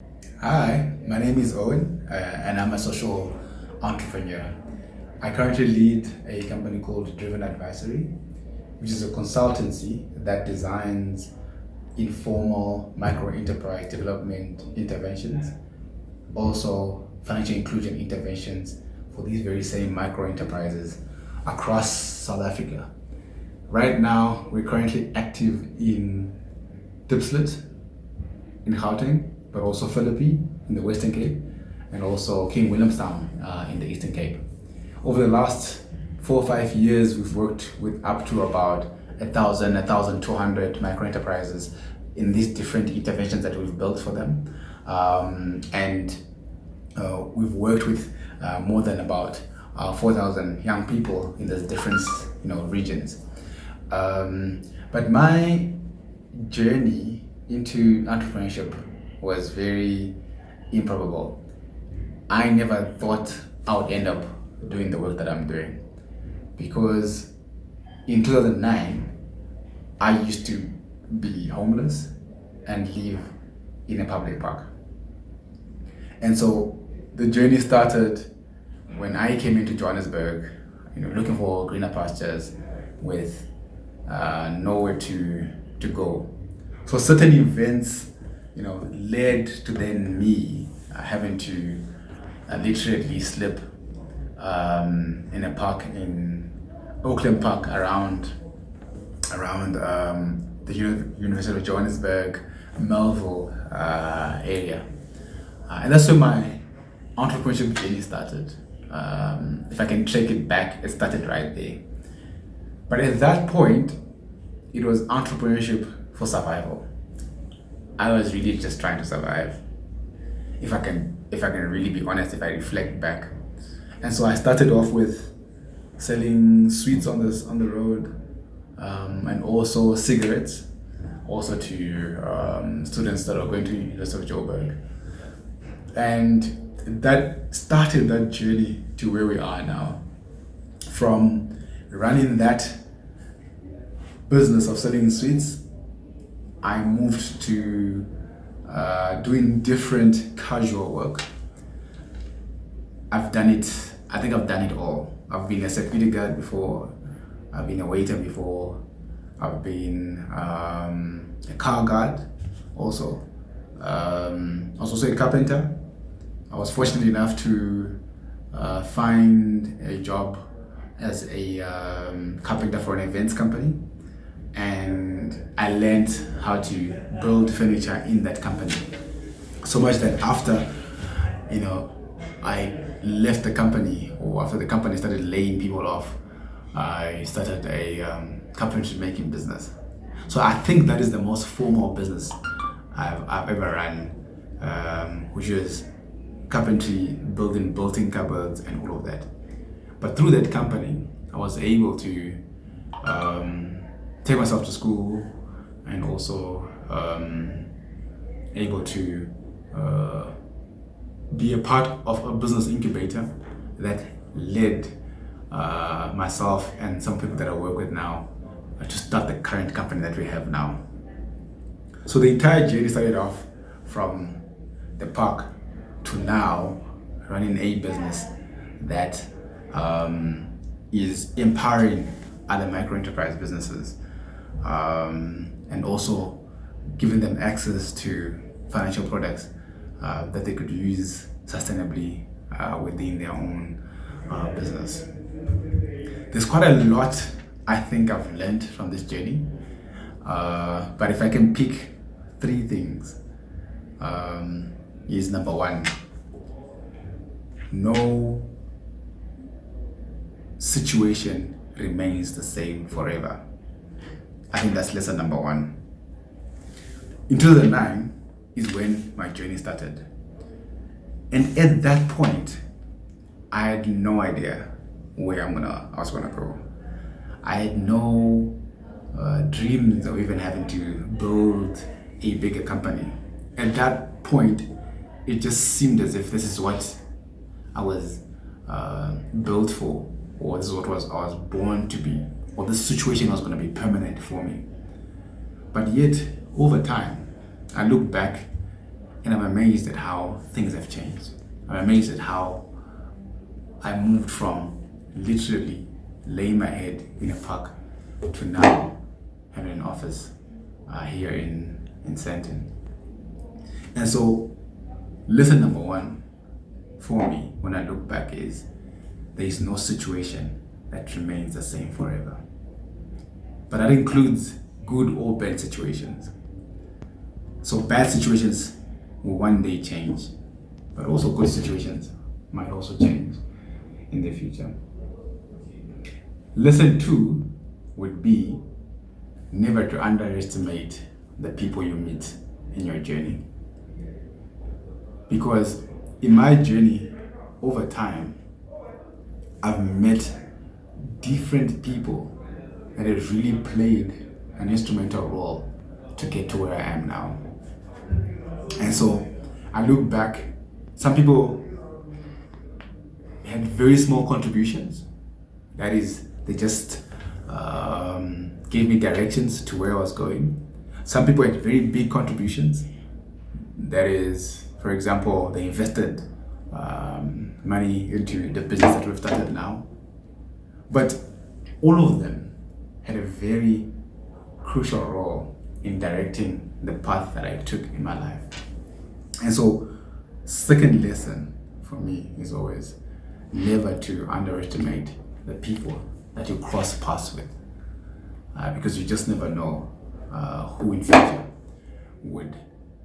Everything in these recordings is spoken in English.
Hi, my name is Owen, and I'm a social entrepreneur. I currently lead a company called Driven Advisory, which is a consultancy that designs informal micro enterprise development interventions, also financial inclusion interventions for these very same micro enterprises across South Africa. Right now, we're currently active in Diepsloot, in Gauteng, but also Philippi in the Western Cape, and also King Williamstown in the Eastern Cape. Over the last 4 or 5 years, we've worked with up to about 1,200 micro enterprises in these different interventions that we've built for them. And we've worked with more than about 4,000 young people in the different regions. But my journey into entrepreneurship was very improbable. I never thought I would end up doing the work that I'm doing because in 2009, I used to be homeless and live in a public park. And so the journey started when I came into Johannesburg, looking for greener pastures with nowhere to go. So certain events, led to then me having to literally slip in a park in Oakland Park around the University of Johannesburg, Melville area. And that's where my entrepreneurship journey started. If I can track it back, it started right there. But at that point, it was entrepreneurship for survival. I was really just trying to survive. If I can really be honest, if I reflect back. And so I started off with selling sweets on the road, and also cigarettes, also to students that are going to University of Joburg. And that started that journey to where we are now. From running that business of selling sweets, I moved to doing different casual work. I think I've done it all. I've been a security guard before, I've been a waiter before, I've been a car guard also. I was also a carpenter. I was fortunate enough to find a job as a carpenter for an events company, and I learned how to build furniture in that company. So much that after, I left the company, or after the company started laying people off, I started a carpentry making business. So I think that is the most formal business I've ever run, which is carpentry, building built-in cupboards and all of that. But through that company, I was able to take myself to school, and also able to be a part of a business incubator that led myself and some people that I work with now to start the current company that we have now. So the entire journey started off from the park to now running a business that is empowering other micro enterprise businesses, and also giving them access to financial products that they could use sustainably within their own business. There's quite a lot I think I've learned from this journey, but if I can pick three things, is number one, no situation remains the same forever. I think that's lesson number one. In 2009 is when my journey started. And at that point, I had no idea where I was gonna go. I had no dreams of even having to build a bigger company. At that point, it just seemed as if this is what I was built for, or this is what I was born to be, or this situation was going to be permanent for me. But yet, over time, I look back And I'm amazed at how things have changed. I'm amazed at how I moved from literally laying my head in a park to now having an office here in Sandton. And so, lesson number one for me when I look back is there is no situation that remains the same forever. But that includes good or bad situations. So bad situations will one day change, but also good situations might also change in the future. Lesson two would be never to underestimate the people you meet in your journey. Because in my journey over time, I've met different people that have really played an instrumental role to get to where I am now. And so I look back, some people had very small contributions. That is, they just gave me directions to where I was going. Some people had very big contributions. That is, for example, they invested money into the business that we've started now. But all of them had a very crucial role in directing the path that I took in my life. And so, second lesson for me is always never to underestimate the people that you cross paths with, because you just never know who in future would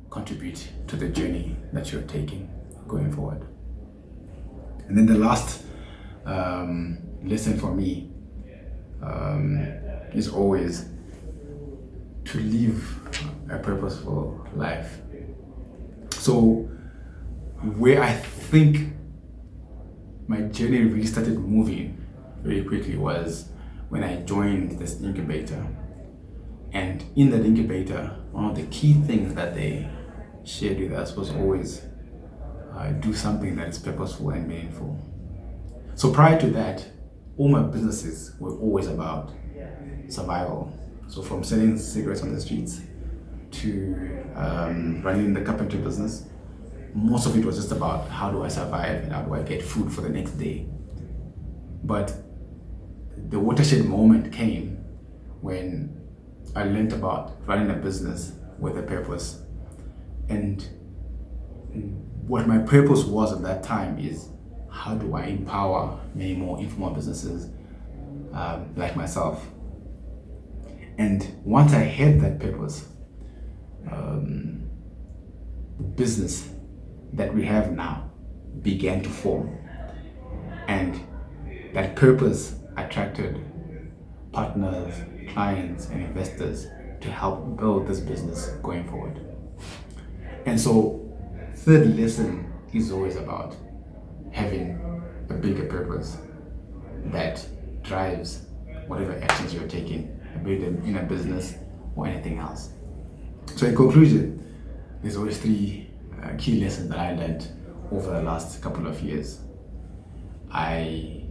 contribute to the journey that you're taking going forward. And then the last lesson for me is always to live a purposeful life. So where I think my journey really started moving very quickly was when I joined this incubator. And in that incubator, one of the key things that they shared with us was always do something that is purposeful and meaningful. So prior to that, all my businesses were always about survival. So from selling cigarettes on the streets to running the carpentry business, most of it was just about how do I survive and how do I get food for the next day. But the watershed moment came when I learned about running a business with a purpose. And what my purpose was at that time is how do I empower many more informal businesses like myself. And once I had that purpose, the business that we have now began to form. And that purpose attracted partners, clients, and investors to help build this business going forward. And so, third lesson is always about having a bigger purpose that drives whatever actions you're taking, be it in a business or anything else. So in conclusion, there's always three key lessons that I learned over the last couple of years. I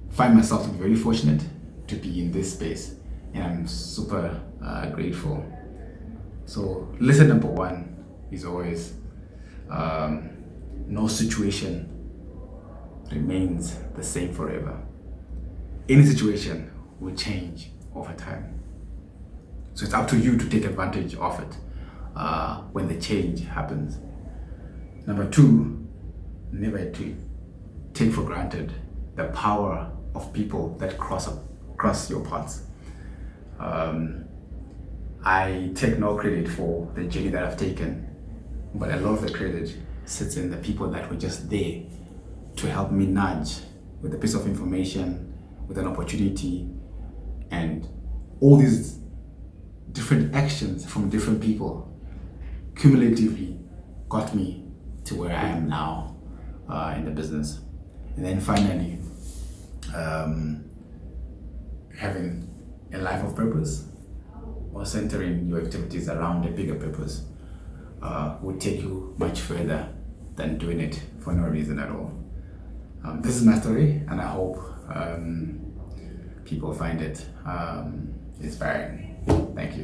find myself to be very fortunate to be in this space, and I'm super grateful. So lesson number one is always no situation remains the same forever. Any situation will change over time. So it's up to you to take advantage of it when the change happens. Number two, never to take for granted the power of people that cross your paths. I take no credit for the journey that I've taken, but a lot of the credit sits in the people that were just there to help me nudge with a piece of information, with an opportunity, and all these different actions from different people cumulatively got me to where I am now in the business. And then finally, having a life of purpose or centering your activities around a bigger purpose will take you much further than doing it for no reason at all. This is my story, and I hope people find it inspiring. Thank you.